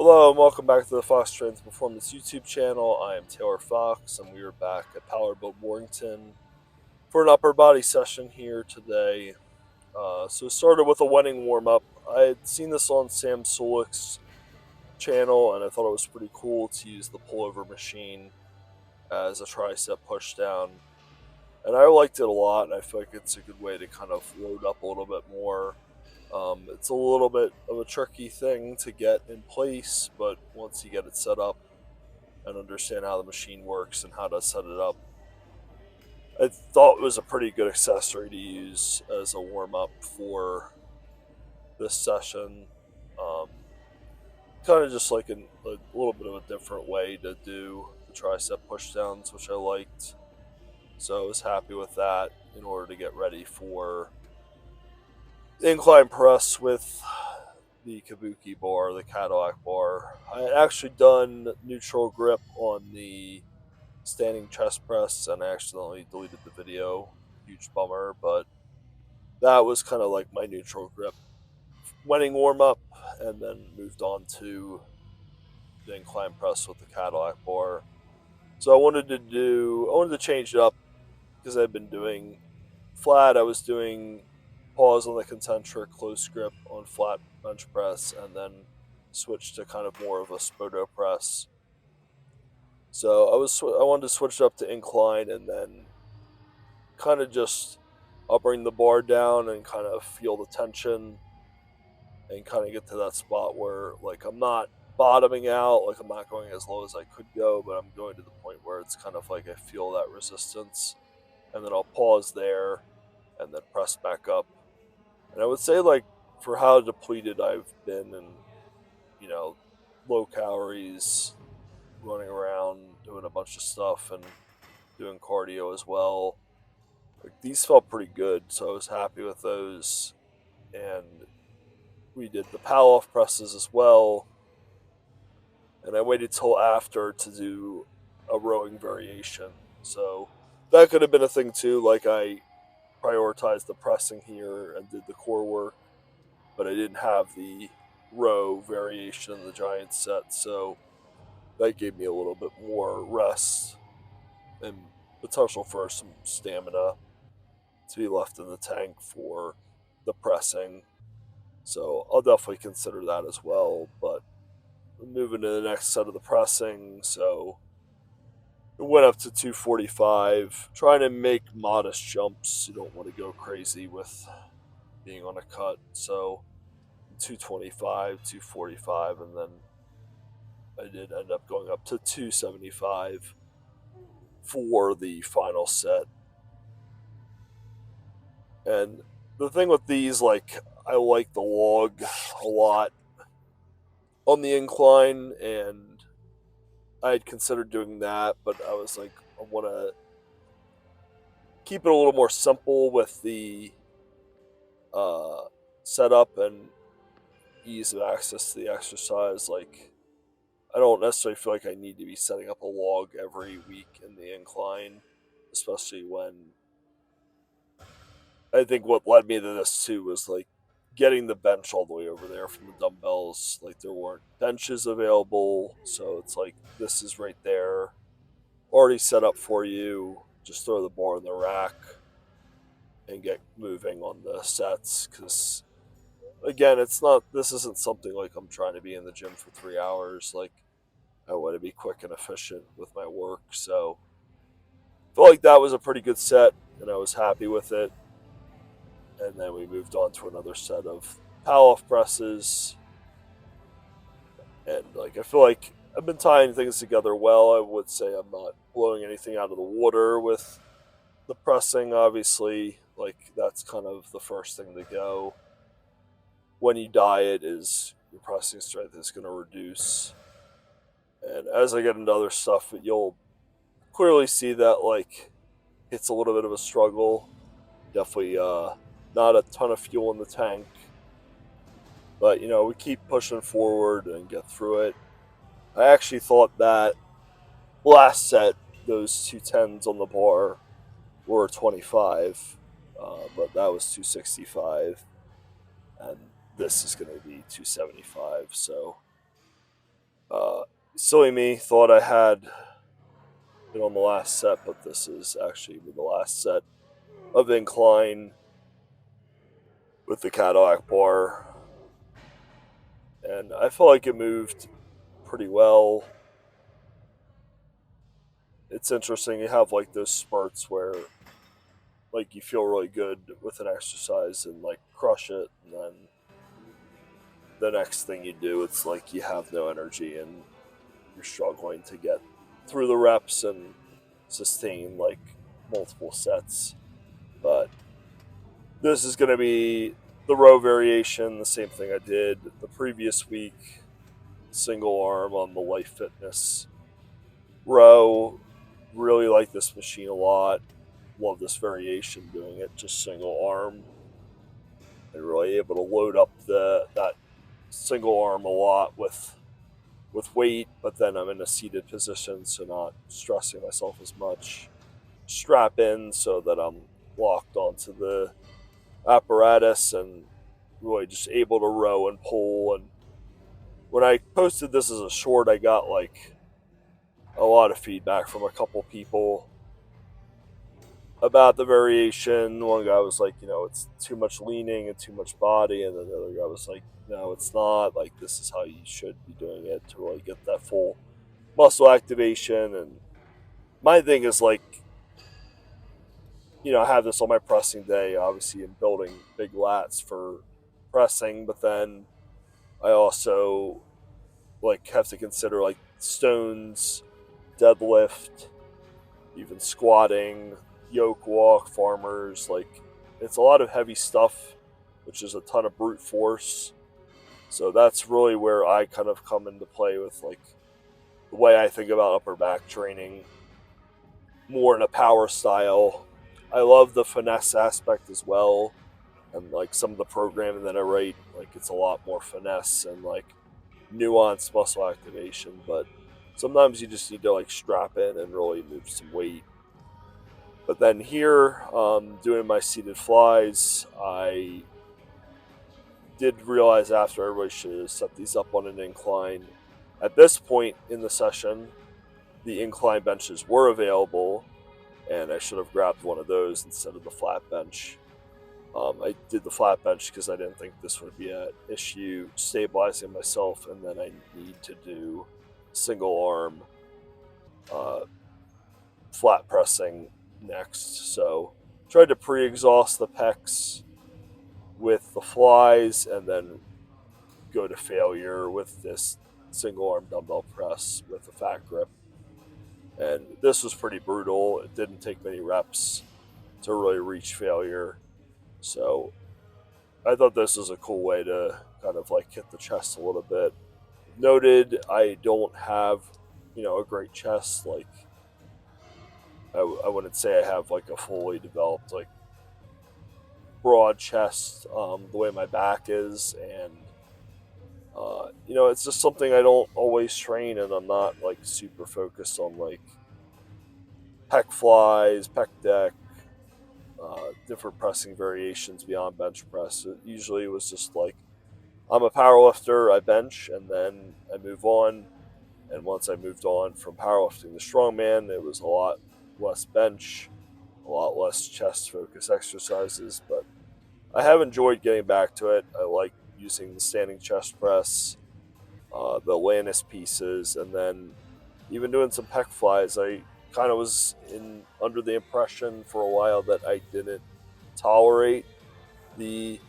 Hello and welcome back to the Fox Trends Performance YouTube channel. I am Taylor Fox and we are back at Powerbuild Warrington for an upper body session here today. So it started with a wedding warm-up. I had seen this on Sam Solik's channel and I thought it was pretty cool to use the pullover machine as a tricep push down. And I liked it a lot, and I feel like it's a good way to kind of load up a little bit more. It's a little bit of a tricky thing to get in place, but once you get it set up and understand how the machine works and how to set it up, I thought it was a pretty good accessory to use as a warm-up for this session. Um, Kind of just like a little bit of a different way to do the tricep pushdowns, which I liked. So I was happy with that in order to get ready for the incline press with the Kabuki bar, the Cadillac bar. I had actually done neutral grip on the standing chest press and I accidentally deleted the video. Huge bummer, but that was kind of like my neutral grip wedding warm up, and then moved on to the incline press with the Cadillac bar. So I wanted to change it up because I've been doing flat. I was doing pause on the concentric, close grip on flat bench press, and then switch to kind of more of a spoto press. So I wanted to switch it up to incline, and then kind of just I'll bring the bar down and kind of feel the tension, and kind of get to that spot where like I'm not bottoming out, like I'm not going as low as I could go, but I'm going to the point where it's kind of like I feel that resistance, and then I'll pause there, and then press back up. And I would say, like, for how depleted I've been and, low calories, running around, doing a bunch of stuff, and doing cardio as well, like, these felt pretty good, so I was happy with those. And we did the power-off presses as well, and I waited till after to do a rowing variation. So that could have been a thing too, like I prioritized the pressing here and did the core work, but I didn't have the row variation in the giant set, so that gave me a little bit more rest and potential for some stamina to be left in the tank for the pressing. So I'll definitely consider that as well. But moving to the next set of the pressing, so it went up to 245, trying to make modest jumps. You don't want to go crazy with being on a cut. So 225, 245, and then I did end up going up to 275 for the final set. And the thing with these, like, I like the log a lot on the incline, and I had considered doing that, but I was like, I want to keep it a little more simple with the setup and ease of access to the exercise. Like, I don't necessarily feel like I need to be setting up a log every week in the incline, especially when I think what led me to this too was like getting the bench all the way over there from the dumbbells. Like, there weren't benches available, so it's like this is right there, already set up for you. Just throw the bar in the rack and get moving on the sets. Because again, this isn't something like I'm trying to be in the gym for 3 hours. Like, I want to be quick and efficient with my work. So I felt like that was a pretty good set, and I was happy with it. And then we moved on to another set of power-off presses. And like, I feel like I've been tying things together well. I would say I'm not blowing anything out of the water with the pressing. Obviously, like, that's kind of the first thing to go when you diet, is your pressing strength is going to reduce. And as I get into other stuff, you'll clearly see that, like, it's a little bit of a struggle. Definitely not a ton of fuel in the tank. But, we keep pushing forward and get through it. I actually thought that last set, those 210s on the bar were 25, but that was 265. And this is going to be 275. So Uh, Silly me, thought I had it on the last set, but this is actually the last set of incline with the Cadillac bar. And I felt like it moved pretty well. It's interesting, you have like those spurts where like you feel really good with an exercise and like crush it, and then the next thing you do, it's like you have no energy and you're struggling to get through the reps and sustain like multiple sets. But this is going to be the row variation, the same thing I did the previous week, single arm on the Life Fitness row. Really like this machine a lot. Love this variation doing it just single arm. And really able to load up that single arm a lot with weight, but then I'm in a seated position, so not stressing myself as much. Strap in so that I'm locked onto the apparatus and really just able to row and pull. And when I posted this as a short, I got like a lot of feedback from a couple people about the variation. One guy was like, it's too much leaning and too much body, and then the other guy was like, no, it's not. Like, this is how you should be doing it to really get that full muscle activation. And my thing is like, I have this on my pressing day, obviously, in building big lats for pressing, but then I also like have to consider like stones, deadlift, even squatting, yoke walk, farmers. Like, it's a lot of heavy stuff, which is a ton of brute force. So that's really where I kind of come into play with like the way I think about upper back training, more in a power style. I love the finesse aspect as well, and like some of the programming that I write, like it's a lot more finesse and like nuanced muscle activation. But sometimes you just need to like strap in and really move some weight. But then here, doing my seated flies, I did realize after everybody should have set these up on an incline. At this point in the session, the incline benches were available, and I should have grabbed one of those instead of the flat bench. I did the flat bench because I didn't think this would be an issue stabilizing myself, and then I need to do single arm flat pressing next. So tried to pre-exhaust the pecs with the flies and then go to failure with this single arm dumbbell press with a fat grip. And this was pretty brutal. It didn't take many reps to really reach failure. So I thought this was a cool way to kind of like hit the chest a little bit. Noted, I don't have, a great chest. Like, I wouldn't say I have like a fully developed like broad chest the way my back is, and it's just something I don't always train, and I'm not like super focused on like pec flies, pec deck, different pressing variations beyond bench press. It usually was just like, I'm a power lifter, I bench, and then I move on. And once I moved on from powerlifting to strongman, it was a lot less bench, a lot less chest focus exercises. But I have enjoyed getting back to it. I like using the standing chest press, the Atlantis pieces, and then even doing some pec flies. I kind of was under the impression for a while that I didn't tolerate the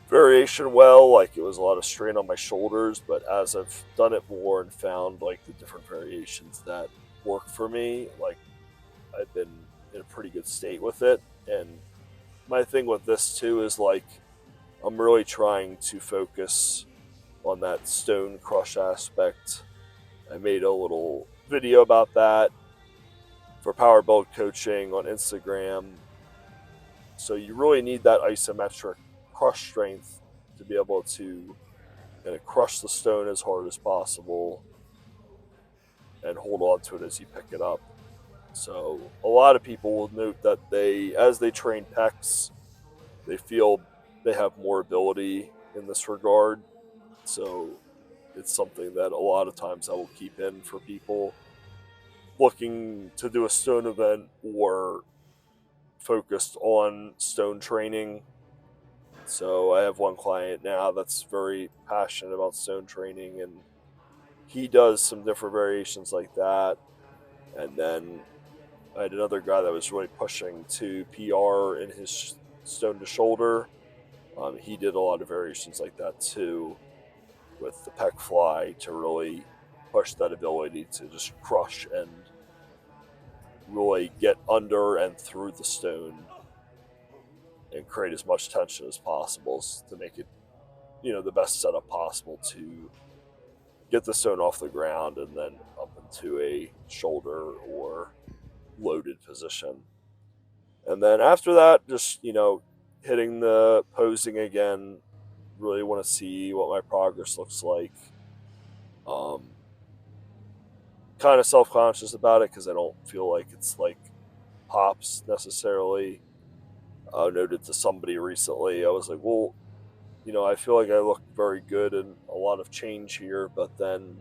variation well. Like, it was a lot of strain on my shoulders, but as I've done it more and found like the different variations that work for me, like, I've been in a pretty good state with it. And my thing with this too is like, I'm really trying to focus on that stone crush aspect. I made a little video about that for Power Build Coaching on Instagram. So you really need that isometric crush strength to be able to crush the stone as hard as possible and hold on to it as you pick it up. So a lot of people will note that as they train pecs, they feel they have more ability in this regard. So it's something that a lot of times I will keep in for people looking to do a stone event or focused on stone training. So I have one client now that's very passionate about stone training, and he does some different variations like that. And then I had another guy that was really pushing to PR in his stone to shoulder. He did a lot of variations like that too, with the pec fly to really push that ability to just crush and really get under and through the stone and create as much tension as possible to make it, the best setup possible to get the stone off the ground and then up into a shoulder or loaded position. And then after that, just, hitting the posing again. Really want to see what my progress looks like. Um, Kind of self conscious about it because I don't feel like it's like pops necessarily. I noted to somebody recently, I was like, well, I feel like I look very good and a lot of change here, but then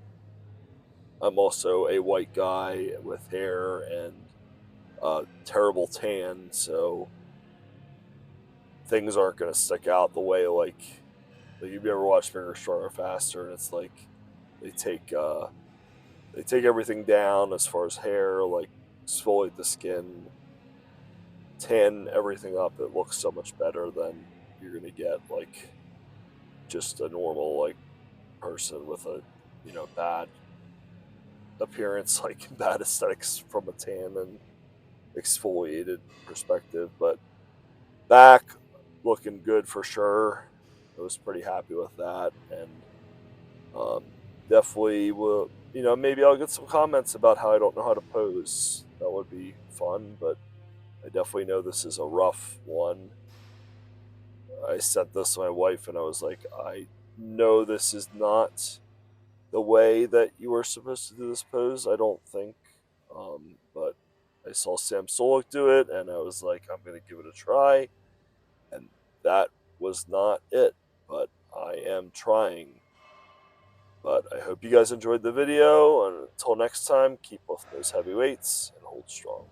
I'm also a white guy with hair and terrible tan, so things aren't going to stick out the way like if you ever watch Bigger, Stronger, Faster, and it's like they take uh, they take everything down as far as hair, like exfoliate the skin, tan everything up. It looks so much better than you're going to get like just a normal like person with a bad appearance, like bad aesthetics from a tan and exfoliated perspective. But back looking good for sure. I was pretty happy with that, and um, definitely will. Maybe I'll get some comments about how I don't know how to pose. That would be fun, but I definitely know this is a rough one. I sent this to my wife, and I was like, I know this is not the way that you were supposed to do this pose. I don't think, but I saw Sam Solik do it, and I was like, I'm gonna give it a try, and that was not it. But I am trying. But I hope you guys enjoyed the video, and until next time, keep lifting those heavy weights and hold strong.